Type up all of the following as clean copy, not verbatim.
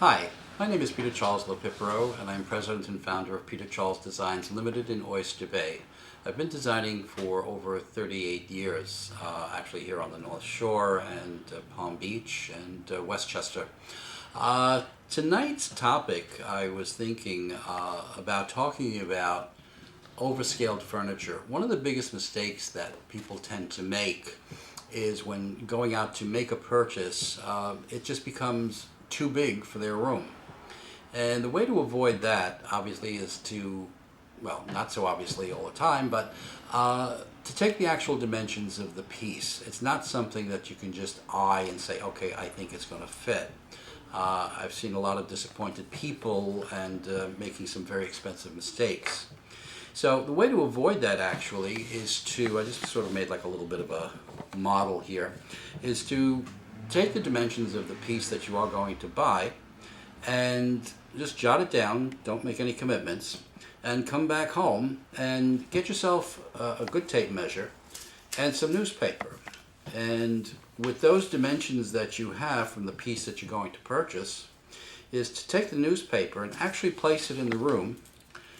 Hi, my name is Peter Charles Lopipero, and I'm president and founder of Peter Charles Designs Limited in Oyster Bay. I've been designing for over 38 years, actually here on the North Shore and Palm Beach and Westchester. Tonight's topic, I was thinking about talking about overscaled furniture. One of the biggest mistakes that people tend to make is when going out to make a purchase, it just becomes too big for their room. And the way to avoid that, obviously, is to, well, not so obviously all the time, but to take the actual dimensions of the piece. It's not something that you can just eye and say, okay, I think it's going to fit. I've seen a lot of disappointed people and making some very expensive mistakes. So the way to avoid that actually is to, I just sort of made like a little bit of a model here, is to take the dimensions of the piece that you are going to buy and just jot it down, don't make any commitments, and come back home and get yourself a good tape measure and some newspaper. And with those dimensions that you have from the piece that you're going to purchase, is to take the newspaper and actually place it in the room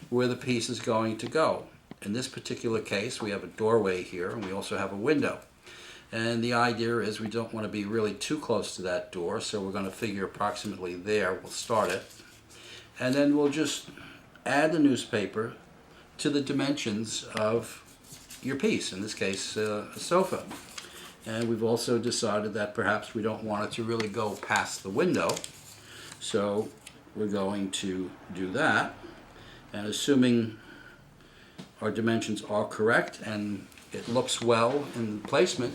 where the piece is going to go. In this particular case, we have a doorway here and we also have a window. And the idea is we don't want to be really too close to that door, so we're going to figure approximately there. We'll start it. And then we'll just add the newspaper to the dimensions of your piece, in this case, a sofa. And we've also decided that perhaps we don't want it to really go past the window, so we're going to do that. And assuming our dimensions are correct and it looks well in the placement,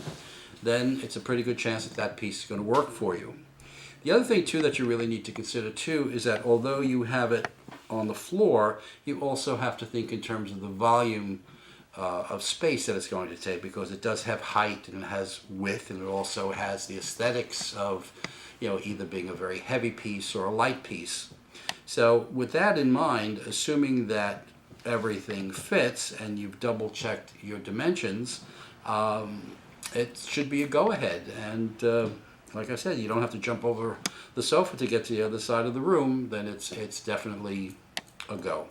then it's a pretty good chance that that piece is going to work for you. The other thing too that you really need to consider too is that although you have it on the floor, you also have to think in terms of the volume of space that it's going to take, because it does have height and it has width, and it also has the aesthetics of, you know, either being a very heavy piece or a light piece. So with that in mind, assuming that everything fits and you've double checked your dimensions, it should be a go-ahead. And like I said, you don't have to jump over the sofa to get to the other side of the room. Then it's definitely a go.